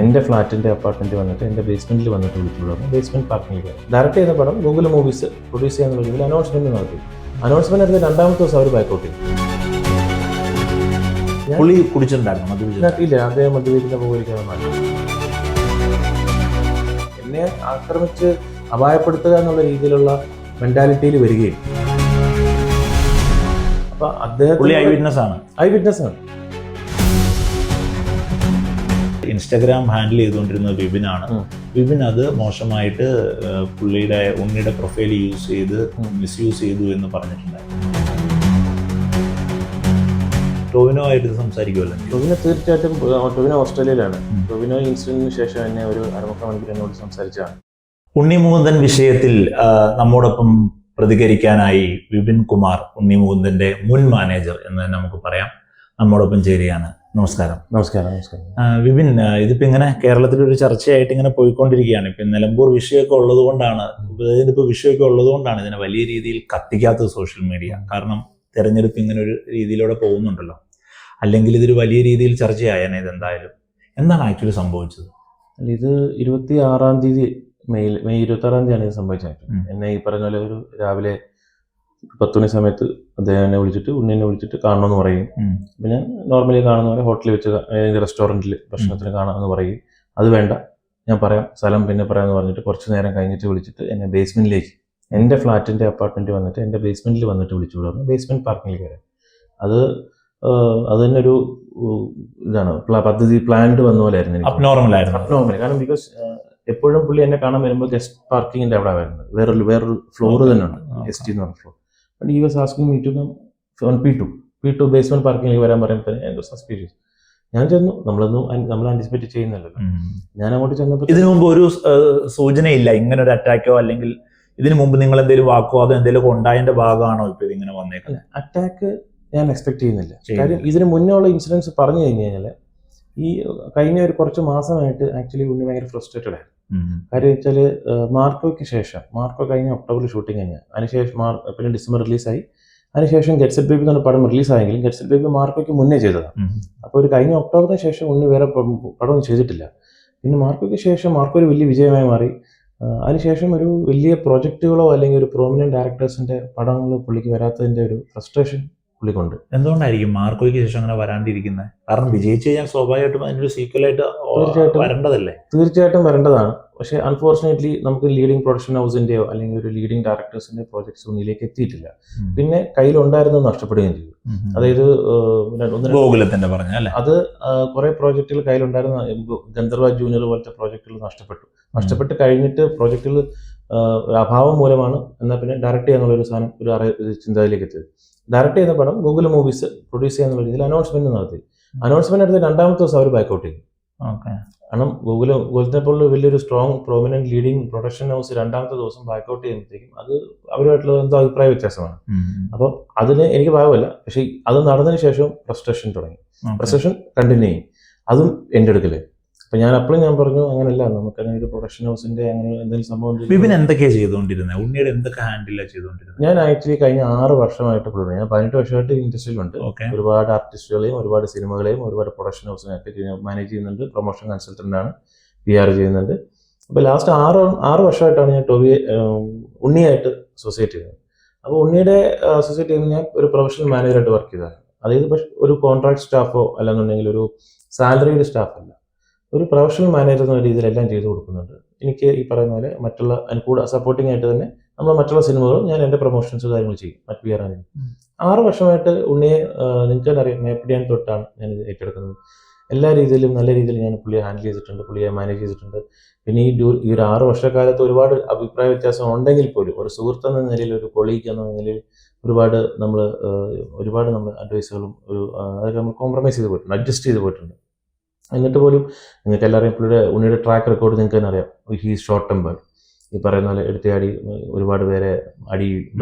എൻ്റെ ഫ്ലാറ്റിൻ്റെ അപ്പാർട്ട്മെൻറ്റ് വന്നിട്ട് എൻ്റെ ബേസ്മെൻറ്റിൽ വന്നിട്ട് വിളിച്ചുള്ളൂ. ബേസ്മെൻറ്റ് പാർക്കിങ്ങിൽ കയറി ഡയറക്റ്റ് ചെയ്യുന്ന പടം ഗൂഗിൾ മൂവീസ് പ്രൊഡ്യൂസ് ചെയ്യാന്നുള്ള രീതിയിൽ അനൗൺസ്മെൻറ്റ് നടത്തി. അനൗൺസ്മെൻറ്റ് എടുത്ത് രണ്ടാമത്തെ ദിവസം അവർ ബാക്കൗട്ട് ചെയ്തു. പുള്ളി കുടിച്ചിട്ടുണ്ടായിരുന്നു? ഇല്ല, അദ്ദേഹം മദ്യപിക്കുന്ന പോയിരിക്കാൻ എന്നെ ആക്രമിച്ച് അപായപ്പെടുത്തുക എന്നുള്ള രീതിയിലുള്ള മെന്റാലിറ്റിയിൽ വരികയും അപ്പൊ അദ്ദേഹം ഐ വിറ്റ്നസ് ആണ്. ഇൻസ്റ്റാഗ്രാം ഹാൻഡിൽ ചെയ്തുകൊണ്ടിരുന്നത് വിപിനാണ്. വിപിൻ അത് മോശമായിട്ട് ഉണ്ണിയുടെ പ്രൊഫൈൽ യൂസ് ചെയ്ത് മിസ്യൂസ് ചെയ്തു എന്ന് പറഞ്ഞിട്ടുണ്ടായിരുന്നു. ടോവിനോ ആയിട്ട് സംസാരിക്കുമല്ലോ? ടോവിനോ തീർച്ചയായിട്ടും. ടോവിനോ ഓസ്ട്രേലിയയിലാണ്. ടോവിനോ ഇൻസിഡന്റിന് ശേഷം എന്നെ ഒരു അരമുക്കാൽ മണിക്കൂർ എന്നോട് സംസാരിച്ചാണ്. ഉണ്ണി മുകുന്ദൻ വിഷയത്തിൽ നമ്മോടൊപ്പം പ്രതികരിക്കാനായി വിപിൻ കുമാർ, ഉണ്ണി മുകുന്ദന്റെ മുൻ മാനേജർ എന്ന് നമുക്ക് പറയാം, നമ്മോടൊപ്പം ചേരുകയാണ്. നമസ്കാരം. നമസ്കാരം. വിപിൻ, ഇതിപ്പോ ഇങ്ങനെ കേരളത്തിലൊരു ചർച്ചയായിട്ട് ഇങ്ങനെ പോയിക്കൊണ്ടിരിക്കുകയാണ്. ഇപ്പൊ നിലമ്പൂർ വിഷയമൊക്കെ ഉള്ളതുകൊണ്ടാണ്, ഇതിപ്പോ വിഷയമൊക്കെ ഉള്ളതുകൊണ്ടാണ് ഇതിനെ വലിയ രീതിയിൽ കത്തിക്കാത്തത് സോഷ്യൽ മീഡിയ. കാരണം തെരഞ്ഞെടുപ്പ് ഇങ്ങനെ ഒരു രീതിയിലൂടെ പോകുന്നുണ്ടല്ലോ. അല്ലെങ്കിൽ ഇതൊരു വലിയ രീതിയിൽ ചർച്ചയായാണ്. ഇതെന്തായാലും എന്താണ് ആക്ച്വലി സംഭവിച്ചത്? ഇത് 26-ാം തീയതി മെയ് 26-ാം തീയതിയാണ് ഇത് സംഭവിച്ചത്. എന്നെ ഈ പറഞ്ഞ പോലെ ഒരു രാവിലെ 10 മണി സമയത്ത് അദ്ദേഹം എന്നെ വിളിച്ചിട്ട്, ഉണ്ണിനെ വിളിച്ചിട്ട് കാണണമെന്ന് പറയും. പിന്നെ നോർമലി കാണുന്ന പോലെ ഹോട്ടലിൽ വെച്ച് റെസ്റ്റോറൻറ്റിൽ ഭക്ഷണത്തിന് കാണാമെന്ന് പറയും. അത് വേണ്ട, ഞാൻ പറയാം, സ്ഥലം പിന്നെ പറയാമെന്ന് പറഞ്ഞിട്ട് കുറച്ച് നേരം കഴിഞ്ഞിട്ട് വിളിച്ചിട്ട് എന്നെ ബേസ്മെൻറ്റിലേക്ക്, എൻ്റെ ഫ്ലാറ്റിൻ്റെ അപ്പാർട്ട്മെൻറ്റ് വന്നിട്ട് എൻ്റെ ബേസ്മെൻറ്റിൽ വന്നിട്ട് വിളിച്ചു പറഞ്ഞു. ബേസ്മെൻറ്റ് പാർക്കിങ്ങിൽ കയറി. അത് തന്നെ ഒരു ഇതാണ് പദ്ധതി പ്ലാൻഡ് വന്ന പോലെ ആയിരുന്നു. അബ്നോർമൽ. കാരണം ബിക്കോസ് എപ്പോഴും പുള്ളി എന്നെ കാണാൻ വരുമ്പോൾ ഗസ്റ്റ് പാർക്കിങ്ങിൻ്റെ അവിടെ വരുന്നത്. വേറൊരു ഫ്ലോർ തന്നെ ഉണ്ട്, എസ് ടി എന്ന് പറഞ്ഞ floor. But he was asking me to come on P2 basement പാർക്കിങ്ങിലേക്ക് വരാൻ പറയുമ്പോൾ എന്തോ സസ്പീഷ്യസ്. ഞാൻ ചെന്നു. നമ്മൾ ആന്റിസിപ്പേറ്റ് ചെയ്യുന്നല്ലോ. ഞാൻ അങ്ങോട്ട് ചെന്നപ്പോൾ ഇതിനു മുമ്പ് ഒരു സൂചനയില്ല ഇങ്ങനെ ഒരു അറ്റാക്കോ, അല്ലെങ്കിൽ ഇതിനു മുമ്പ് നിങ്ങൾ എന്തെങ്കിലും വാക്കോ അതോ എന്തെങ്കിലും ഉണ്ടായതിന്റെ ഭാഗമാണോ ഇപ്പൊ ഇതിങ്ങനെ വന്നേക്കുന്നത്? അറ്റാക്ക് ഞാൻ എക്സ്പെക്ട് ചെയ്യുന്നില്ല. കാര്യം ഇതിന് മുന്നേ ഉള്ള ഇൻസിഡൻസ് പറഞ്ഞു കഴിഞ്ഞു കഴിഞ്ഞാൽ ഈ കഴിഞ്ഞ ഒരു കുറച്ച് മാസമായിട്ട് ആക്ച്വലി ഉണ്ണി ഭയങ്കര ഫ്രസ്ട്രേറ്റഡ് ആയിരുന്നു. കാര്യം വെച്ചാൽ മാർക്കോയ്ക്ക് ശേഷം, മാർക്കോ കഴിഞ്ഞ ഒക്ടോബറിൽ ഷൂട്ടിംഗ് കഴിഞ്ഞാൽ അതിനുശേഷം പിന്നെ ഡിസംബർ റിലീസായി. അതിനുശേഷം ഗെറ്റ് സെറ്റ് ബേബി എന്ന പടം റിലീസായെങ്കിലും ഗെറ്റ് സെറ്റ് ബേബി മാർക്കോയ്ക്ക് മുന്നേ ചെയ്തതാണ്. അപ്പോൾ ഒരു കഴിഞ്ഞ ഒക്ടോബറിന് ശേഷം ഉണ്ണി വേറെ പടമൊന്നും ചെയ്തിട്ടില്ല. പിന്നെ മാർക്കോയ്ക്ക് ശേഷം മാർക്കോ ഒരു വലിയ വിജയമായി മാറി. അതിനുശേഷം ഒരു വലിയ പ്രോജക്റ്റുകളോ അല്ലെങ്കിൽ ഒരു പ്രോമിനന്റ് ഡയറക്ടേഴ്സിന്റെ പടങ്ങൾ പുള്ളിക്ക് വരാത്തതിന്റെ ഒരു ഫ്രസ്ട്രേഷൻ പുള്ളിക്കുണ്ട്. എന്തുകൊണ്ടായിരിക്കും മാർക്കോയ്ക്ക് ശേഷം അങ്ങനെ വരാണ്ടിരിക്കുന്നത്? കാരണം വിജയിച്ചു കഴിഞ്ഞാൽ സ്വാഭാവികമായിട്ടും അതിനൊരു സീക്വലായിട്ട് വരേണ്ടതല്ലേ? തീർച്ചയായിട്ടും വരേണ്ടതാണ്. പക്ഷേ അൺഫോർച്ചുനേറ്റ്ലി നമുക്ക് ലീഡിംഗ് പ്രൊഡക്ഷൻ ഹൗസിന്റെയോ അല്ലെങ്കിൽ ഒരു ലീഡിംഗ് ഡയറക്ടേഴ്സിന്റെ പ്രോജക്ട്സ് ഒന്നിലേക്ക് എത്തിയിട്ടില്ല. പിന്നെ കയ്യിലുണ്ടായിരുന്നത് നഷ്ടപ്പെടുകയും ചെയ്തു. അതായത് അത് കുറെ പ്രോജക്റ്റുകൾ കയ്യിലുണ്ടായിരുന്ന ഗന്ധർവ ജൂനിയർ പോലത്തെ പ്രോജക്റ്റുകൾ നഷ്ടപ്പെട്ട് കഴിഞ്ഞിട്ട് പ്രോജക്റ്റുകൾ അഭാവം മൂലമാണ് എന്നാൽ പിന്നെ ഡയറക്റ്റ് ചെയ്യാന്നുള്ളൊരു സാധനം ഒരു ചിന്തയിലേക്ക് എത്തിയത്. ഡയറക്റ്റ് ചെയ്യുന്ന പടം ഗൂഗിൾ മൂവീസ് പ്രൊഡ്യൂസ് ചെയ്യാന്നുള്ള രീതിയിൽ അനൗൺസ്മെന്റ് നടത്തി. അനൗൺസ്മെന്റ് എടുത്ത് രണ്ടാമത്തെ ദിവസം അവർ ബാക്കൗട്ട് ചെയ്തു. കാരണം ഗൂഗിളിനെ പോലുള്ള വലിയൊരു strong prominent leading production house രണ്ടാമത്തെ ദിവസം ബാക്കൗട്ട് ചെയ്യുമ്പോഴത്തേക്കും അത് അവരുമായിട്ടുള്ള എന്തോ അഭിപ്രായ വ്യത്യാസമാണ്. അപ്പോൾ അതിന് എനിക്ക് ഭാഗമല്ല. പക്ഷേ അത് നടന്നതിന് ശേഷം ഫ്രസ്ട്രേഷൻ തുടങ്ങി. ഫ്രസ്ട്രേഷൻ കണ്ടിന്യൂ ചെയ്യും. അതും എൻ്റെ അടുക്കല്. അപ്പൊ ഞാൻ അപ്പോഴും ഞാൻ പറഞ്ഞു, അങ്ങനെയല്ല, നമുക്ക് ഒരു പ്രൊഡക്ഷൻ ഹൗസിന്റെ അങ്ങനെ എന്തെങ്കിലും സംഭവം. വിപിൻ എന്തൊക്കെയാണ് ചെയ്തുകൊണ്ടിരുന്നത്? ഉണ്ണിയുടെ എന്തൊക്കെ ഹാൻഡിലാണ് ചെയ്തുകൊണ്ടിരുന്നത്? ഞാൻ ആക്ച്വലി കഴിഞ്ഞ 6 വർഷമായിട്ട് ഞാൻ 18 വർഷമായിട്ട് ഇൻഡസ്ട്രിയിലുണ്ട്. ഒരുപാട് ആർട്ടിസ്റ്റുകളെയും ഒരുപാട് സിനിമകളെയും ഒരുപാട് പ്രൊഡക്ഷൻ ഹൗസിനെയൊക്കെ മാനേജ് ചെയ്യുന്നുണ്ട്. പ്രൊമോഷൻ കൺസൾട്ടന്റ് ആണ്, PR ചെയ്യുന്നുണ്ട്. അപ്പൊ ലാസ്റ്റ് 6 വർഷമായിട്ടാണ് ഞാൻ ഉണ്ണിയായിട്ട് അസോസിയേറ്റ് ചെയ്യുന്നത്. അപ്പോൾ ഉണ്ണിയുടെ അസോസിയേറ്റ് ചെയ്യുമ്പോൾ ഞാൻ ഒരു പ്രൊഫഷണൽ മാനേജറായിട്ട് വർക്ക് ചെയ്തതാണ്. അതായത് പക്ഷെ ഒരു കോൺട്രാക്ട് സ്റ്റാഫോ അല്ലെന്നുണ്ടെങ്കിൽ ഒരു സാലറീഡ് സ്റ്റാഫ് അല്ല, ഒരു പ്രൊഫഷണൽ മാനേജർ എന്ന രീതിയിൽ എല്ലാം ചെയ്തു കൊടുക്കുന്നുണ്ട്. എനിക്ക് ഈ പറയുന്ന പോലെ മറ്റുള്ള കൂടെ സപ്പോർട്ടിംഗ് ആയിട്ട് തന്നെ നമ്മൾ മറ്റുള്ള സിനിമകളും ഞാൻ എൻ്റെ പ്രൊമോഷൻസ് കാര്യങ്ങൾ ചെയ്യും. മറ്റ് PR ആണ്. 6 വർഷമായിട്ട് ഉണ്ണിയെ നിങ്ങൾക്ക് തന്നെ അറിയാം, മേപ്പടിയാൻ തൊട്ടാണ് ഞാനിത് ഏറ്റെടുക്കുന്നത്. എല്ലാ രീതിയിലും നല്ല രീതിയിൽ ഞാൻ പുള്ളിയെ ഹാൻഡിൽ ചെയ്തിട്ടുണ്ട്, പുള്ളിയെ മാനേജ് ചെയ്തിട്ടുണ്ട്. പിന്നെ ഈ ഒരു 6 വർഷക്കാലത്ത് ഒരുപാട് അഭിപ്രായ വ്യത്യാസം ഉണ്ടെങ്കിൽ പോലും ഒരു സുഹൃത്ത് എന്ന നിലയിൽ, ഒരു കൊളീഗ് എന്ന നിലയിൽ ഒരുപാട് നമ്മൾ അഡ്വൈസുകളും അതൊക്കെ നമ്മൾ കോംപ്രമൈസ് ചെയ്ത് പോയിട്ടുണ്ട്, അഡ്ജസ്റ്റ് ചെയ്ത് പോയിട്ടുണ്ട്. എന്നിട്ട് പോലും നിങ്ങൾക്ക് എല്ലാവരെയും ഉണ്ണിയുടെ ട്രാക്ക് റെക്കോർഡ് നിങ്ങൾക്ക് തന്നെ അറിയാം. ഹീസ് ഷോർട്ട് ടെമ്പർ, ഈ പറയുന്ന പോലെ എടുത്തയാടി ഒരുപാട് പേരെ അടി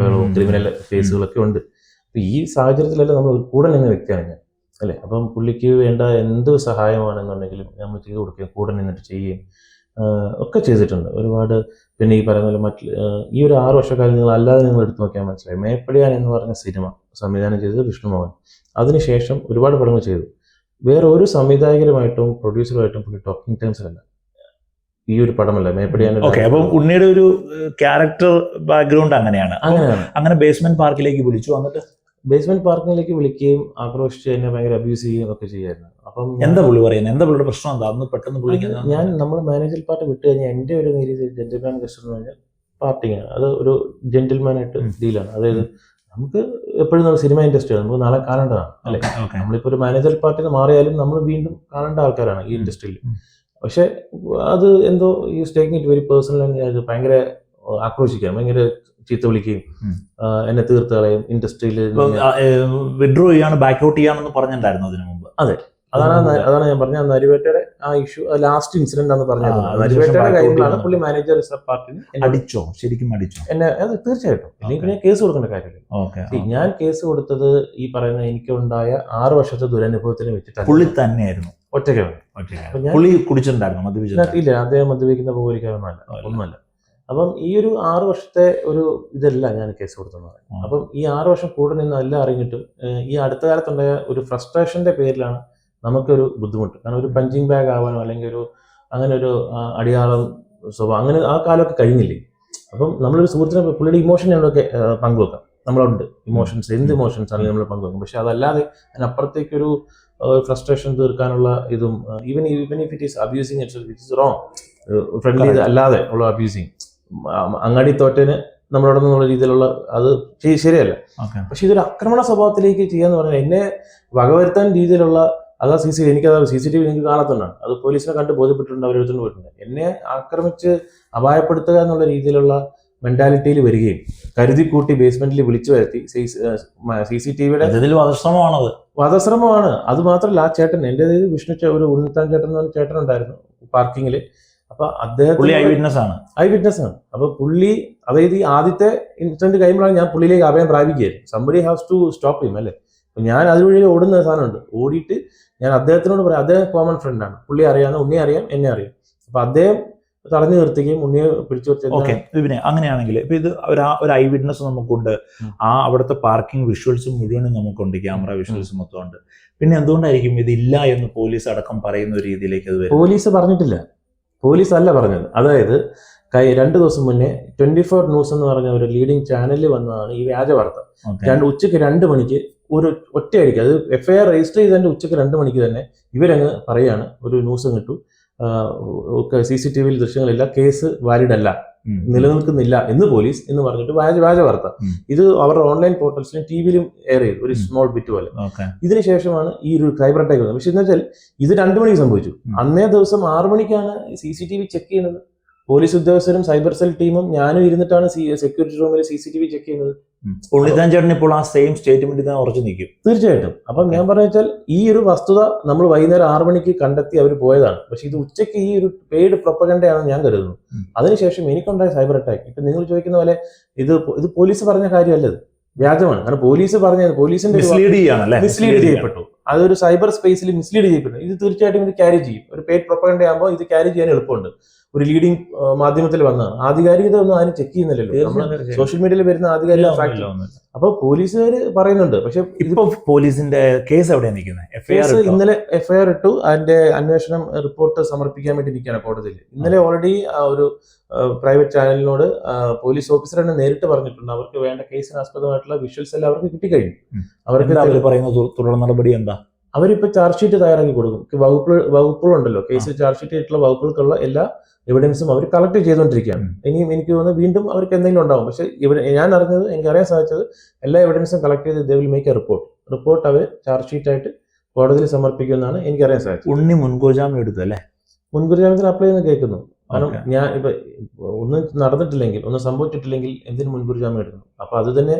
ക്രിമിനൽ കേസുകളൊക്കെ ഉണ്ട്. അപ്പം ഈ സാഹചര്യത്തിലല്ല നമ്മൾ കൂടെ നിന്ന വ്യക്തിയാണ് ഞാൻ, അല്ലേ? അപ്പം പുള്ളിക്ക് വേണ്ട എന്ത് സഹായമാണെന്നുണ്ടെങ്കിലും നമ്മൾ ചെയ്തു കൊടുക്കുകയും കൂടെ നിന്നിട്ട് ചെയ്യുകയും ഒക്കെ ചെയ്തിട്ടുണ്ട് ഒരുപാട്. പിന്നെ ഈ പറയുന്ന പോലെ ഈ ഒരു 6 വർഷക്കാലം നിങ്ങൾ എടുത്തു നോക്കിയാൽ മനസ്സിലായി. മേപ്പടിയാൻ എന്ന് പറഞ്ഞ സിനിമ സംവിധാനം ചെയ്തത് വിഷ്ണു മോഹൻ. അതിനുശേഷം ഒരുപാട് പടങ്ങൾ ചെയ്തു. വേറെ ഒരു സംവിധായകരുമായിട്ടും പ്രൊഡ്യൂസറുമായിട്ടും പുള്ളി ടോക്കിംഗ് ടൈംസിലല്ല. ഈ ഒരു പടമല്ല മേപ്പടിയാൻ. ഓക്കെ, അപ്പം ഉണ്ണിയുടെ ഒരു ക്യാരക്ടർ ബാക്ക്ഗ്രൗണ്ട് അങ്ങനെയാണ്. അങ്ങനെ ബേസ്മെന്റ് പാർക്കിലേക്ക് വിളിച്ചു, വന്നിട്ട് ബേസ്മെന്റ് പാർക്കിങ്ങിലേക്ക് വിളിക്കുകയും ആക്രോശിച്ച് എന്നെ ഭയങ്കര അബ്യൂസ് ചെയ്യുകയും ഒക്കെ ചെയ്യായിരുന്നു. അപ്പം എന്താ പുള്ളി പറയുന്നത്, എന്താ പുള്ളിയുടെ പ്രശ്നം എന്താ അന്ന് പെട്ടെന്ന് പുള്ളിക്ക്? നമ്മൾ മാനേജർ പാർട്ടി വിട്ട് കഴിഞ്ഞാൽ എൻ്റെ ഒരു രീതി ജെന്റിൽമാൻ ഗസ്റ്റ് എന്ന് പറഞ്ഞാൽ പാർട്ടിയാണ്. അത് ഒരു ജെന്റിൽമാനായിട്ട് ഡീലാണ്. അതായത് നമുക്ക് എപ്പോഴും നമ്മൾ സിനിമ ഇൻഡസ്ട്രിയാണ്, നമുക്ക് നാളെ കാണേണ്ടതാണ് അല്ലേ. നമ്മളിപ്പോൾ ഒരു മാനേജർ പാർട്ടിന്ന് മാറിയാലും നമ്മൾ വീണ്ടും കാണേണ്ട ആൾക്കാരാണ് ഈ ഇൻഡസ്ട്രിയിൽ. പക്ഷെ അത് എന്തോ ഈ ടേക്കിംഗ് ഇറ്റ് വെരി പേഴ്സണൽ. അത് ഭയങ്കര ആക്രോശിക്കാം, ഭയങ്കര ചീത്ത വിളിക്കുകയും എന്നെ തീർത്ത് കളയും ഇൻഡസ്ട്രിയിൽ. വിഡ്രോ ചെയ്യാണ്, ബാക്ക് ഔട്ട് ചെയ്യാണെന്ന് പറഞ്ഞിട്ടുണ്ടായിരുന്നു അതിനു മുമ്പ്. അതെ, അതാണ് ഞാൻ പറഞ്ഞ നരിവേട്ടയുടെ ആ ഇഷ്യൂ ലാസ്റ്റ് ഇൻസിഡന്റ് ആണെന്ന് പറഞ്ഞത്. നരിവേട്ടയുടെ കയ്യിലാണ് പുള്ളി മാനേജർ പാർട്ടി അടിച്ചോ, ശരിക്കും അടിച്ചോ എന്നെ? അത് തീർച്ചയായിട്ടും. അല്ലെങ്കിൽ പിന്നെ കേസ് കൊടുക്കേണ്ട കാര്യമില്ല. ഞാൻ കേസ് കൊടുത്തത് ഈ പറയുന്ന എനിക്കുണ്ടായ 6 വർഷത്തെ ദുരനുഭവത്തിന് വെച്ചിട്ട് പുള്ളി തന്നെയായിരുന്നു, ഒറ്റയ്ക്കാണ്. പുള്ളി കുടിച്ചിട്ടുണ്ടായിരുന്നു, മദ്യപിച്ചില്ല? ഇല്ല, അദ്ദേഹം മദ്യപിക്കുന്ന പോലിക്കാരൊന്നുമല്ല. അപ്പം ഈ ഒരു 6 വർഷത്തെ ഒരു ഇതല്ല ഞാൻ കേസ് കൊടുത്തത്. അപ്പം ഈ 6 വർഷം കൂടെ നിന്ന് എല്ലാം അറിഞ്ഞിട്ടും ഈ അടുത്ത കാലത്തുണ്ടായ ഒരു ഫ്രസ്ട്രേഷന്റെ പേരിലാണ് നമുക്കൊരു ബുദ്ധിമുട്ട്. കാരണം ഒരു പഞ്ചിങ് ബാഗ് ആവാനോ അല്ലെങ്കിൽ ഒരു അങ്ങനെ ഒരു അടിയാളം സ്വഭാവം അങ്ങനെ ആ കാലമൊക്കെ കഴിഞ്ഞില്ലേ. അപ്പം നമ്മളൊരു സുഹൃത്തിനെ പുള്ളിയുടെ ഇമോഷൻ ഞങ്ങളൊക്കെ പങ്കുവെക്കാം. നമ്മളുണ്ട് ഇമോഷൻസ്, എന്ത് ഇമോഷൻസ് ആണെങ്കിലും നമ്മൾ പങ്കുവെക്കും. പക്ഷെ അതല്ലാതെ അതിനപ്പുറത്തേക്കൊരു ഫ്രസ്ട്രേഷൻ തീർക്കാനുള്ള ഇതും even if it is abusing it is wrong. Friendly അല്ലാതെ ഉള്ള അബ്യൂസിങ്, അങ്ങാടി തോറ്റന് നമ്മളോട് നിന്നുള്ള രീതിയിലുള്ള അത് ശരിയല്ല. പക്ഷെ ഇതൊരു ആക്രമണ സ്വഭാവത്തിലേക്ക് ചെയ്യാന്ന് പറഞ്ഞാൽ എന്നെ വകവരുത്താൻ രീതിയിലുള്ള അതാ എനിക്കത് CCTV എനിക്ക് കാണത്തുണ്ടാണ്. അത് പോലീസിനെ കണ്ട് ബോധ്യപ്പെട്ടിട്ടുണ്ട്, അവരെടുത്തുകൊണ്ട് പോയിട്ടുണ്ട്. എന്നെ ആക്രമിച്ച് അപായപ്പെടുത്തുക എന്നുള്ള രീതിയിലുള്ള മെന്റാലിറ്റിയിൽ വരികയും കരുതി കൂട്ടി ബേസ്മെന്റിൽ വിളിച്ചു വരുത്തി CCTVയുടെ വധശ്രമമാണ്. അത് മാത്രമല്ല ആ ചേട്ടൻ എൻ്റെ വിഷ്ണു ഒരു ഉണ്ണിത്താൻ ചേട്ടൻ എന്ന് പറഞ്ഞ ചേട്ടൻ ഉണ്ടായിരുന്നു പാർക്കിങ്ങില്. അപ്പൊ അദ്ദേഹം ഐ വിറ്റ്നസ് ആണ്. അപ്പൊ പുള്ളി അതായത് ഈ ആദ്യത്തെ ഇൻസിഡന്റ് കഴിയുമ്പോഴാണ് ഞാൻ പുള്ളിയിലേക്ക് അഭയം പ്രാപിക്കുകയായിരുന്നു. Somebody has to stop him അല്ലേ. അപ്പൊ ഞാൻ അതുവഴി ഓടുന്ന സാധനമുണ്ട്. ഓടിയിട്ട് ഞാൻ അദ്ദേഹത്തിനോട് പറയാം, അദ്ദേഹം കോമൺ ഫ്രണ്ടാണ്, പുള്ളി അറിയാവുന്ന, ഉണ്ണിയെ അറിയാം, എന്നെ അറിയാം. അപ്പൊ അദ്ദേഹം തടഞ്ഞു നിർത്തുകയും ഉണ്ണിയെ പിടിച്ചു വെച്ചു. ഓക്കെ, പിന്നെ അങ്ങനെയാണെങ്കിൽ ഇപ്പൊ ഇത് ഒരു ഐ വിറ്റ്നസ് നമുക്കുണ്ട്, ആ അവിടുത്തെ പാർക്കിംഗ് വിഷ്വൽസ് മുഴുവനും നമുക്കുണ്ട്, ക്യാമറ വിഷ്വൽസ് മൊത്തം ഉണ്ട്. പിന്നെ എന്തുകൊണ്ടായിരിക്കും ഇതില്ല എന്ന് പോലീസ് അടക്കം പറയുന്ന ഒരു രീതിയിലേക്ക് അത് വരും? പോലീസ് പറഞ്ഞിട്ടില്ല, പോലീസ് അല്ല പറഞ്ഞത്. അതായത് 2 ദിവസം മുന്നേ 24 ന്യൂസ് എന്ന് പറഞ്ഞ ഒരു ലീഡിംഗ് ചാനലിൽ വന്നതാണ് ഈ വ്യാജ വാർത്ത. ഉച്ചയ്ക്ക് 2 മണിക്ക് ഒരു ഒറ്റയടിക്ക് അത് FIR രജിസ്റ്റർ ചെയ്തതിന്റെ ഉച്ചയ്ക്ക് 2 മണിക്ക് തന്നെ ഇവരങ്ങ് പറയാണ് ഒരു ന്യൂസ് കിട്ടു, CCTVയിൽ ദൃശ്യങ്ങളില്ല, കേസ് വാലിഡ് അല്ല, നിലനിൽക്കുന്നില്ല എന്ന് പോലീസ് എന്ന് പറഞ്ഞിട്ട് വ്യാജ വാർത്ത. ഇത് അവരുടെ ഓൺലൈൻ പോർട്ടൽസിലും TVയിലും എയർ ചെയ്തു, ഒരു സ്മോൾ ബിറ്റ് പോലെ. ഇതിനുശേഷമാണ് ഈ ഒരു സൈബർ അറ്റാക്ക് വന്നത്. പക്ഷെ എന്ന് വെച്ചാൽ ഇത് 2 മണിക്ക് സംഭവിച്ചു. അന്നേ ദിവസം 6 മണിക്കാണ് CCTV ചെക്ക് ചെയ്യുന്നത്. പോലീസ് ഉദ്യോഗസ്ഥരും സൈബർ സെൽ ടീമും ഞാനും ഇരുന്നിട്ടാണ് സെക്യൂരിറ്റി റൂമിൽ CCTV ചെക്ക് ചെയ്യുന്നത്. ഉണ്ണിത്താൻ ചേട്ടൻ ഇപ്പോൾ ആ സെയിം സ്റ്റേറ്റ്മെന്റ് തന്നെ ഉറച്ചു നിൽക്കും. തീർച്ചയായിട്ടും. അപ്പം ഞാൻ പറഞ്ഞു വെച്ചാൽ ഈ ഒരു വസ്തുത നമ്മൾ വൈകുന്നേരം 6 മണിക്ക് കണ്ടെത്തി അവർ പോയതാണ്. പക്ഷെ ഇത് ഉച്ചയ്ക്ക് ഈ ഒരു പെയ്ഡ് പ്രൊപ്പഗൻഡയാണെന്ന് ഞാൻ കരുതുന്നു. അതിനുശേഷം എനിക്കുണ്ടായ സൈബർ അറ്റാക്ക് ഇപ്പൊ നിങ്ങൾ ചോദിക്കുന്ന പോലെ ഇത് പോലീസ് പറഞ്ഞ കാര്യമല്ലത്, വ്യാജമാണ്. കാരണം പോലീസ് പറഞ്ഞത് പോലീസിന്റെ മിസ്ലീഡ് ചെയ്യപ്പെട്ടു. അതൊരു സൈബർ സ്പേസിൽ മിസ്ലീഡ് ചെയ്യപ്പെട്ടു. ഇത് തീർച്ചയായിട്ടും ഇത് ക്യാരി ചെയ്യും. ഒരു പെയ്ഡ് പ്രൊപ്പഗൻഡ ആകുമ്പോൾ ഇത് ക്യാരി ചെയ്യാൻ എളുപ്പമുണ്ട്. ഒരു ലീഡിംഗ് മാധ്യമത്തിൽ വന്നതാണ്. ആധികാരികത ഒന്നും ആരും ചെക്ക് ചെയ്യുന്നില്ലല്ലോ. സോഷ്യൽ മീഡിയയിൽ വരുന്ന ആധികാരിക അപ്പൊ പോലീസുകാർ പറയുന്നുണ്ട്. പക്ഷെ ഇപ്പൊ പോലീസിന്റെ കേസ് എവിടെയാണ് നിൽക്കുന്നത്? ഇന്നലെ FIR ഇട്ടു. അതിന്റെ അന്വേഷണം റിപ്പോർട്ട് സമർപ്പിക്കാൻ വേണ്ടി ഇരിക്കുകയാണ് കോടതിയിൽ. ഇന്നലെ ഓൾറെഡി ഒരു പ്രൈവറ്റ് ചാനലിനോട് പോലീസ് ഓഫീസർ തന്നെ നേരിട്ട് പറഞ്ഞിട്ടുണ്ട് അവർക്ക് വേണ്ട കേസിന് ആസ്പദമായിട്ടുള്ള വിഷ്വൽസ് എല്ലാം അവർക്ക് കിട്ടിക്കഴിഞ്ഞു. അവർക്ക് പറയുന്ന തുടർ നടപടി എന്താ? അവരിപ്പോ ചാർജ് ഷീറ്റ് തയ്യാറാക്കി കൊടുക്കും. വകുപ്പുകളുണ്ടല്ലോ, കേസിൽ ചാർജ് ഷീറ്റ് ആയിട്ടുള്ള വകുപ്പുകൾക്കുള്ള എല്ലാ എവിഡൻസും അവർ കളക്ട് ചെയ്തുകൊണ്ടിരിക്കുകയാണ്. ഇനിയും എനിക്ക് തോന്നുന്നു വീണ്ടും അവർക്ക് എന്തെങ്കിലും ഉണ്ടാവും. പക്ഷെ ഇവിടെ ഞാൻ അറിഞ്ഞത്, എനിക്കറിയാൻ സാധിച്ചത് എല്ലാ എവിഡൻസും കളക്ട് ചെയ്ത് they will make a report അവർ ചാർജ് ഷീറ്റ് ആയിട്ട് കോടതിയിൽ സമർപ്പിക്കുമെന്നാണ് എനിക്കറിയാൻ സാധിച്ചത്. ഉണ്ണി മുൻകൂർ ജാമ്യം എടുത്തു അല്ലേ? മുൻകൂർ ജാമ്യത്തിന് അപ്ലൈ ചെയ്യുന്ന കേൾക്കുന്നു. കാരണം ഞാൻ ഇപ്പൊ ഒന്നും നടന്നിട്ടില്ലെങ്കിൽ, ഒന്നും സംഭവിച്ചിട്ടില്ലെങ്കിൽ എന്തിനു മുൻകൂർ ജാമ്യം എടുക്കണം? അപ്പൊ അത് തന്നെ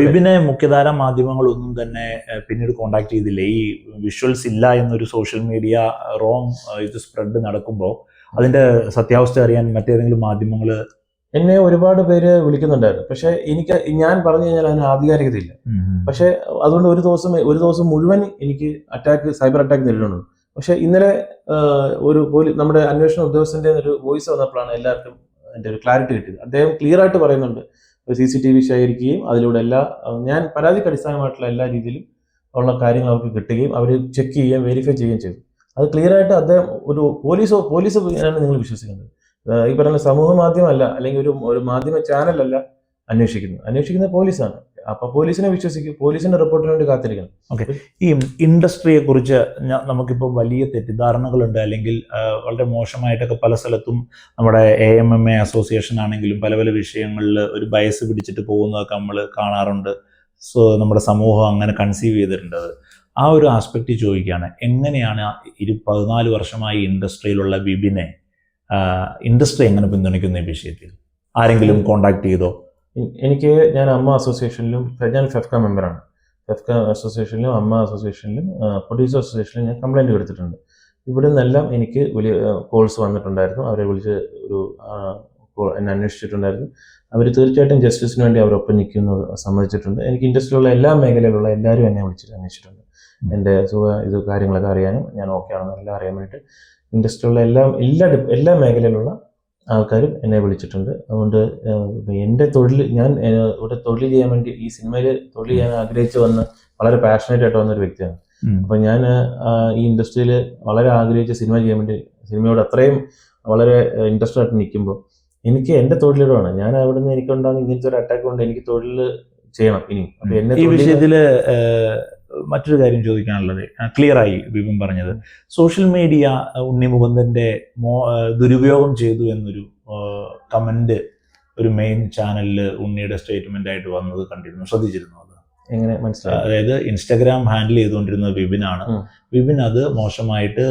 വിപിനെ മുഖ്യധാര മാധ്യമങ്ങളൊന്നും തന്നെ പിന്നീട് കോണ്ടാക്ട് ചെയ്തില്ല. ഈ വിഷ്വൽസ് ഇല്ല എന്നൊരു സോഷ്യൽ മീഡിയ റോങ് ഇത് സ്പ്രെഡ് നടക്കുമ്പോൾ അതിന്റെ സത്യാവസ്ഥ അറിയാൻ മറ്റേതെങ്കിലും മാധ്യമങ്ങൾ? എന്നെ ഒരുപാട് പേര് വിളിക്കുന്നുണ്ടായിരുന്നു. പക്ഷെ ഞാൻ പറഞ്ഞു കഴിഞ്ഞാൽ അതിന് ആധികാരികതയില്ല. പക്ഷെ അതുകൊണ്ട് ഒരു ദിവസം മുഴുവൻ എനിക്ക് സൈബർ അറ്റാക്ക് നേരിടുന്നുണ്ട്. പക്ഷെ ഇന്നലെ നമ്മുടെ അന്വേഷണ ഉദ്യോഗസ്ഥന്റെ ഒരു വോയിസ് വന്നപ്പോഴാണ് എല്ലാവർക്കും അതിന്റെ ഒരു ക്ലാരിറ്റി കിട്ടിയത്. അദ്ദേഹം ക്ലിയർ ആയിട്ട് പറയുന്നുണ്ട് CCTV ശേഖരിക്കുകയും അതിലൂടെ ഞാൻ പരാതിക്ക് അടിസ്ഥാനമായിട്ടുള്ള എല്ലാ രീതിയിലും ഉള്ള കാര്യങ്ങൾ അവർക്ക് കിട്ടുകയും അവർ ചെക്ക് ചെയ്യുകയും വെരിഫൈ ചെയ്യുകയും ചെയ്തു. അത് ക്ലിയർ ആയിട്ട് അദ്ദേഹം ഒരു പോലീസ് ആണ് നിങ്ങൾ വിശ്വസിക്കുന്നത്. ഈ പറയുന്ന സമൂഹ മാധ്യമമല്ല, അല്ലെങ്കിൽ ഒരു മാധ്യമ ചാനലല്ല അന്വേഷിക്കുന്നത് പോലീസാണ്. അപ്പൊ പോലീസിനെ വിശ്വസിക്കും, പോലീസിന്റെ റിപ്പോർട്ടിന് വേണ്ടി കാത്തിരിക്കണം. ഓക്കെ, ഈ ഇൻഡസ്ട്രിയെ കുറിച്ച് നമുക്കിപ്പോൾ വലിയ തെറ്റിദ്ധാരണകളുണ്ട്, അല്ലെങ്കിൽ വളരെ മോശമായിട്ടൊക്കെ പല സ്ഥലത്തും നമ്മുടെ AMMA അസോസിയേഷൻ ആണെങ്കിലും പല പല വിഷയങ്ങളിൽ ഒരു ബയസ് പിടിച്ചിട്ട് പോകുന്നതൊക്കെ നമ്മൾ കാണാറുണ്ട്. സോ നമ്മുടെ സമൂഹം അങ്ങനെ കൺസീവ് ചെയ്തിട്ടുണ്ട്. ആ ഒരു ആസ്പെക്റ്റ് ചോദിക്കുകയാണ്, എങ്ങനെയാണ് 14 വർഷമായി ഇൻഡസ്ട്രിയിലുള്ള വിപിനെ ഇൻഡസ്ട്രി എങ്ങനെ പിന്തുണയ്ക്കുന്ന ഈ വിഷയത്തിൽ? ആരെങ്കിലും കോണ്ടാക്ട് ചെയ്തോ? ഞാൻ അമ്മ അസോസിയേഷനിലും, ഞാൻ ഫെഫ്ക മെമ്പറാണ്. ഫെഫ്ക അസോസിയേഷനിലും അമ്മ അസോസിയേഷനിലും പ്രൊഡ്യൂസർ അസോസിയേഷനിലും ഞാൻ കംപ്ലൈൻറ്റ് കൊടുത്തിട്ടുണ്ട്. ഇവിടെ നിന്നെല്ലാം എനിക്ക് വലിയ കോൾസ് വന്നിട്ടുണ്ടായിരുന്നു. അവരെ വിളിച്ച് എന്നെ അന്വേഷിച്ചിട്ടുണ്ടായിരുന്നു. അവർ തീർച്ചയായിട്ടും ജസ്റ്റിസിന് വേണ്ടി അവരൊപ്പം നിൽക്കുന്നത് സമ്മതിച്ചിട്ടുണ്ട്. എനിക്ക് ഇൻഡസ്ട്രിയിലുള്ള എല്ലാ മേഖലയിലുള്ള എല്ലാവരും എന്നെ വിളിച്ചിട്ട് അന്വേഷിച്ചിട്ടുണ്ട്. എൻ്റെ ഇത് കാര്യങ്ങളൊക്കെ അറിയാനും ഞാൻ ഓക്കെ ആണെന്ന് എല്ലാം അറിയാൻ വേണ്ടിയിട്ട് ഇൻഡസ്ട്രിയിലുള്ള എല്ലാ മേഖലയിലുള്ള ആൾക്കാരും എന്നെ വിളിച്ചിട്ടുണ്ട്. അതുകൊണ്ട് എൻ്റെ ഞാൻ ഇവിടെ തൊഴിൽ ചെയ്യാൻ വേണ്ടി, ഈ സിനിമയിൽ തൊഴിൽ ചെയ്യാൻ ആഗ്രഹിച്ച് വന്ന് വളരെ പാഷനേറ്റ് ആയിട്ട് വന്നൊരു വ്യക്തിയാണ്. അപ്പം ഞാൻ ഈ ഇൻഡസ്ട്രിയിൽ വളരെ ആഗ്രഹിച്ച് സിനിമ ചെയ്യാൻ വേണ്ടി, സിനിമയോട് അത്രയും വളരെ ഇൻട്രസ്റ്റ് ആയിട്ട് നിൽക്കുമ്പോൾ എനിക്ക് എൻ്റെ തൊഴിലിടമാണ്. ഞാൻ അവിടെ നിന്ന് എനിക്കുണ്ടാകുന്ന ഇങ്ങനത്തെ ഒരു അറ്റാക്ക് കൊണ്ട് എനിക്ക് തൊഴിൽ ചെയ്യണം ഇനി. അപ്പം എന്നെ ഈ വിഷയത്തിൽ മറ്റൊരു കാര്യം ചോദിക്കാനുള്ളത്, ക്ലിയറായി വിപിൻ പറഞ്ഞത്, സോഷ്യൽ മീഡിയ ഉണ്ണി മുകുന്ദന്റെ ദുരുപയോഗം ചെയ്തു എന്നൊരു കമന്റ് ഒരു മെയിൻ ചാനലിൽ ഉണ്ണിയുടെ സ്റ്റേറ്റ്മെന്റ് ആയിട്ട് വന്നത് കണ്ടിരുന്നു, ശ്രദ്ധിച്ചിരുന്നു? അത് എങ്ങനെ മനസ്സിലായി? അതായത് ഇൻസ്റ്റാഗ്രാം ഹാൻഡിൽ ചെയ്തുകൊണ്ടിരുന്നത് വിപിനാണ്. വിപിൻ അത് മോശമായിട്ട്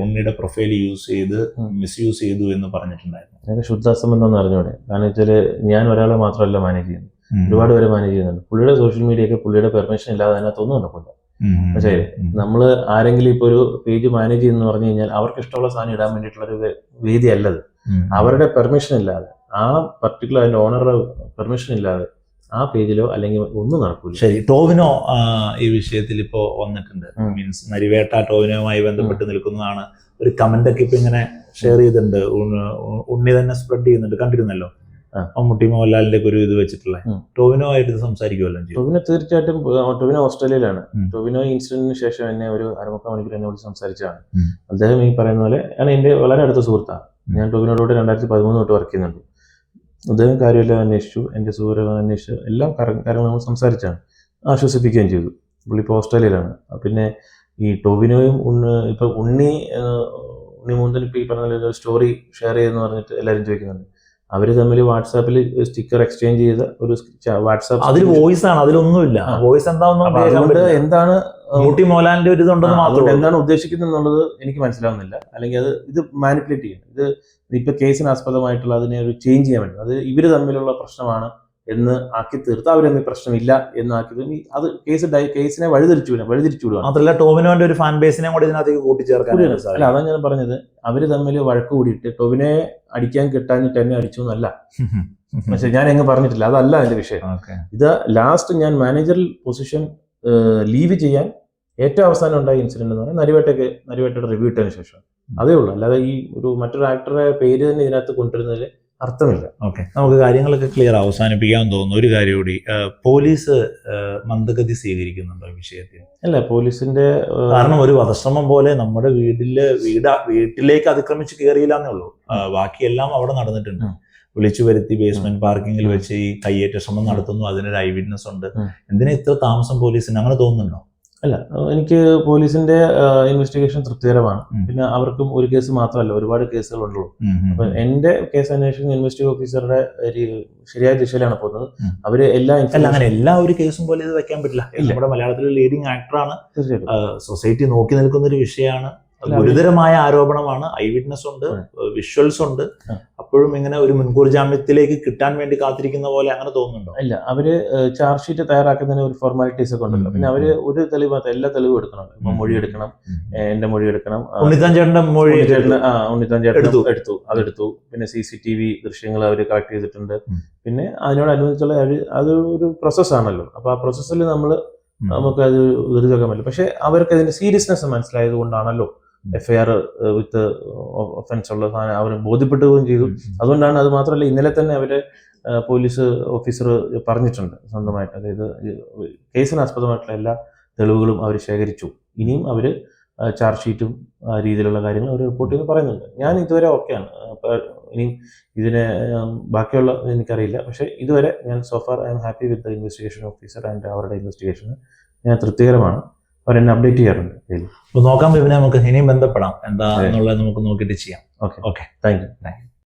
ഉണ്ണിയുടെ പ്രൊഫൈൽ യൂസ് ചെയ്ത് മിസ്യൂസ് ചെയ്തു എന്ന് പറഞ്ഞിട്ടുണ്ടായിരുന്നു. എനിക്ക് ശുദ്ധ അസംബന്ധം എന്ന് അറിഞ്ഞൂടെ? കാരണം വെച്ചാൽ ഞാൻ ഒരാളെ മാത്രമല്ല മാനേജ് ചെയ്യുന്നത്, ഒരുപാട് പേരെ മാനേജ് ചെയ്യുന്നുണ്ട്. പുള്ളിയുടെ സോഷ്യൽ മീഡിയ ഒക്കെ പുള്ളിയുടെ പെർമിഷൻ ഇല്ലാതെ അതിനകത്തൊന്നും നടക്കില്ല. പക്ഷേ നമ്മൾ ആരെങ്കിലും ഇപ്പോൾ ഒരു പേജ് മാനേജ് ചെയ്യുന്നു പറഞ്ഞു കഴിഞ്ഞാൽ അവർക്ക് ഇഷ്ടമുള്ള സാധനം ഇടാൻ വേണ്ടിയിട്ടുള്ള ഒരു വേദി അല്ലത്. അവരുടെ പെർമിഷൻ ഇല്ലാതെ, ആ പർട്ടിക്കുലർ അതിന്റെ ഓണറുടെ പെർമിഷൻ ഇല്ലാതെ ആ പേജിലോ അല്ലെങ്കിൽ ഒന്നും നടക്കില്ല. ശരി, ടോവിനോ ഈ വിഷയത്തിൽ ഇപ്പോ വന്നിട്ടുണ്ട്. മീൻസ് നരിവേട്ട ടോവിനോയുമായി ബന്ധപ്പെട്ട് നിൽക്കുന്നതാണ്. ഒരു കമന്റ് ഒക്കെ ഇപ്പൊ ഇങ്ങനെ ഷെയർ ചെയ്തിട്ടുണ്ട്, ഉണ്ണി തന്നെ സ്പ്രെഡ് ചെയ്യുന്നുണ്ട്, കണ്ടിരുന്നല്ലോ. മമ്മൂട്ടി മോഹൻലാലിന്റെ ഒരു ഇത് വെച്ചിട്ടുള്ള ടോവിനോ ആയിട്ട് സംസാരിക്കുമല്ലോ. ടോവിനോ തീർച്ചയായിട്ടും, ടോവിനോ ഓസ്ട്രേലിയയിലാണ്. ടോവിനോ ഇൻസിഡന്റിന് ശേഷം എന്നെ ഒരു 1/4 മണിക്കൂർ എന്നോട് സംസാരിച്ചതാണ്. അദ്ദേഹം ഈ പറയുന്ന പോലെ എന്റെ വളരെ അടുത്ത സുഹൃത്താണ്. ഞാൻ ടോവിനോട് 2013 തൊട്ട് വർക്ക് ചെയ്യുന്നുണ്ട്. അദ്ദേഹം കാര്യമെല്ലാം അന്വേഷിച്ചു, എൻ്റെ സുഹൃത്തുക്കൾ അന്വേഷിച്ചു, എല്ലാം കാര്യങ്ങൾ നമ്മൾ സംസാരിച്ചാണ്, ആശ്വസിപ്പിക്കുകയും ചെയ്തു. പുള്ളി ഇപ്പോൾ ഓസ്ട്രേലിയയിലാണ്. പിന്നെ ഈ ടോവിനോയും ഇപ്പൊ ഉണ്ണി മുകുന്ദൻ ഇപ്പൊ ഈ പറഞ്ഞ സ്റ്റോറി ഷെയർ ചെയ്തെന്ന് പറഞ്ഞിട്ട് എല്ലാവരും ചോദിക്കുന്നുണ്ട്. അവര് തമ്മിൽ വാട്സാപ്പിൽ സ്റ്റിക്കർ എക്സ്ചേഞ്ച് ചെയ്ത ഒരു വാട്സാപ്പ്, അതിൽ വോയിസ് ആണ്, അതിലൊന്നുമില്ല. വോയിസ് എന്താണ് മമ്മൂട്ടി മോഹൻലാലിന്റെ ഒരു ഇതുണ്ടെന്ന് മാത്രം, എന്താണ് ഉദ്ദേശിക്കുന്നത് എന്നുള്ളത് എനിക്ക് മനസ്സിലാവുന്നില്ല. അല്ലെങ്കിൽ ഇത് മാനിപ്പുലേറ്റ് ചെയ്യണം. ഇത് ഇപ്പൊ കേസിന് ആസ്പദമായിട്ടുള്ള അതിനെ ഒരു ചേഞ്ച് ചെയ്യാൻ വേണ്ടി, അത് ഇവര് തമ്മിലുള്ള പ്രശ്നമാണ് എന്ന് ആക്കി തീർത്ത് അവർ തമ്മിൽ പ്രശ്നമില്ല എന്നാക്കി അത് കേസിനെ വഴിതിരിച്ചു വിടുക. മാത്രമല്ല ടോവിനോന്റെ ഒരു ഫാൻ ബേസിനെ കൂടി ഇതിനകത്തേക്ക് കൂട്ടിച്ചേർക്കാൻ. അല്ല, അതാണ് ഞാൻ പറഞ്ഞത്. അവര് തമ്മിൽ വഴക്ക് കൂടിയിട്ട് ടോവിനെ അടിക്കാൻ കിട്ടാഞ്ഞിട്ട് എന്നെ അടിച്ചു എന്നല്ല, പക്ഷെ ഞാൻ എങ്ങ് പറഞ്ഞിട്ടില്ല, അതല്ല എന്റെ വിഷയം. ഇത് ലാസ്റ്റ് ഞാൻ മാനേജറിൽ പൊസിഷൻ ലീവ് ചെയ്യാൻ ഏറ്റവും അവസാനം ഉണ്ടായ ഇൻസിഡന്റ് എന്ന് പറഞ്ഞാൽ നരിവേട്ടയുടെ റിവ്യൂ ഇട്ടതിന് ശേഷം. അതേ ഉള്ളൂ. അല്ലാതെ ഈ മറ്റൊരു ആക്ടറുടെ പേര് തന്നെ ഇതിനകത്ത് കൊണ്ടുവരുന്നതിൽ അർത്ഥമില്ല. ഓക്കെ, നമുക്ക് കാര്യങ്ങളൊക്കെ ക്ലിയർ അവസാനിപ്പിക്കാൻ തോന്നുന്നു. ഒരു കാര്യം കൂടി, പോലീസ് മന്ദഗതി സ്വീകരിക്കുന്നുണ്ടോ ഈ വിഷയത്തിൽ? അല്ല, പോലീസിന്റെ കാരണം ഒരു വധശ്രമം പോലെ നമ്മുടെ വീട്ടിലേക്ക് അതിക്രമിച്ച് കയറിയില്ലെന്നേ ഉള്ളൂ, ബാക്കിയെല്ലാം അവിടെ നടന്നിട്ടുണ്ട്. വിളിച്ചു വരുത്തി ബേസ്മെന്റ് പാർക്കിങ്ങിൽ വെച്ച് ഈ കയ്യേറ്റ ശ്രമം നടത്തുന്നു, അതിനൊരു ഐ വിറ്റ്നസ് ഉണ്ട്. എന്തിനാ ഇത്ര താമസം പോലീസിന്, അങ്ങനെ തോന്നുന്നുണ്ടോ? അല്ല, എനിക്ക് പോലീസിന്റെ ഇൻവെസ്റ്റിഗേഷൻ തൃപ്തികരമാണ്. പിന്നെ അവർക്കും ഒരു കേസ് മാത്രമല്ല, ഒരുപാട് കേസുകൾ ഉണ്ടല്ലോ. അപ്പൊ എന്റെ കേസ് അന്വേഷണം ഇൻവെസ്റ്റിഗേഷൻ ഓഫീസറുടെ ശരിയായ ദിശയിലാണ് പോകുന്നത്. അവര് അങ്ങനെ എല്ലാ ഒരു കേസും പോലെ ഇത് വെക്കാൻ പറ്റില്ല. നമ്മുടെ മലയാളത്തിലെ ലീഡിംഗ് ആക്ടറാണ്, സൊസൈറ്റി നോക്കി നിൽക്കുന്ന ഒരു വിഷയമാണ്, ഗുരുതരമായ ആരോപണമാണ്, ഐ വിറ്റ്നസ് ഉണ്ട്, വിഷ്വൽസ് ഉണ്ട്. അപ്പോഴും ഇങ്ങനെ ഒരു മുൻകൂർ ജാമ്യത്തിലേക്ക് കിട്ടാൻ വേണ്ടി കാത്തിരിക്കുന്ന പോലെ അങ്ങനെ തോന്നുന്നുണ്ടോ? ഇല്ല, അവര് ചാർജ് ഷീറ്റ് തയ്യാറാക്കുന്നതിന് ഒരു ഫോർമാലിറ്റീസ് ഒക്കെ ഉണ്ടല്ലോ. പിന്നെ അവര് ഒരു തെളിവ്, എല്ലാ തെളിവും എടുക്കണം. ഇപ്പൊ മൊഴി എടുക്കണം, എന്റെ മൊഴി എടുക്കണം, ഉണ്ണിത്താൻ ചേട്ടന്റെ മൊഴി അതെടുത്തു. പിന്നെ CCTV ദൃശ്യങ്ങൾ അവര് കളക്ട് ചെയ്തിട്ടുണ്ട്. പിന്നെ അതിനോടനുബന്ധിച്ചുള്ള അത് ഒരു പ്രോസസ്സാണല്ലോ. അപ്പൊ ആ പ്രോസസ്സിൽ നമുക്ക് അത് ദുരിതമാക്കാൻ പറ്റില്ല. പക്ഷെ അവർക്ക് അതിന്റെ സീരിയസ്നെസ് മനസ്സിലായത് കൊണ്ടാണല്ലോ FIR വിത്ത് ഒഫൻസ് ഉള്ള സാധനം അവർ ബോധ്യപ്പെടുകയും ചെയ്തു. അതുകൊണ്ടാണ്. അത് മാത്രമല്ല, ഇന്നലെ തന്നെ അവര് പോലീസ് ഓഫീസർ പറഞ്ഞിട്ടുണ്ട് സ്വന്തമായിട്ട്. അതായത് കേസിനാസ്പദമായിട്ടുള്ള എല്ലാ തെളിവുകളും അവർ ശേഖരിച്ചു. ഇനിയും അവർ ചാർജ് ഷീറ്റും ആ രീതിയിലുള്ള കാര്യങ്ങൾ അവർ റിപ്പോർട്ട് ചെയ്യുന്നു പറയുന്നുണ്ട്. ഞാൻ ഇതുവരെ ഓക്കെയാണ്. അപ്പോൾ ഇനിയും ഇതിന് ബാക്കിയുള്ള എനിക്കറിയില്ല. പക്ഷേ ഇതുവരെ ഞാൻ so far I am happy with the investigation officer and അവരുടെ ഇൻവെസ്റ്റിഗേഷന് ഞാൻ തൃപ്തികരമാണ്. അവരെന്നെ അപ്ഡേറ്റ് ചെയ്യാറുണ്ട് ഡെയിലി. അപ്പോൾ നോക്കാം, പിന്നെ നമുക്ക് ഇനിയും ബന്ധപ്പെടാം എന്താ എന്നുള്ളത് നമുക്ക് നോക്കിയിട്ട് ചെയ്യാം. Okay, thank you.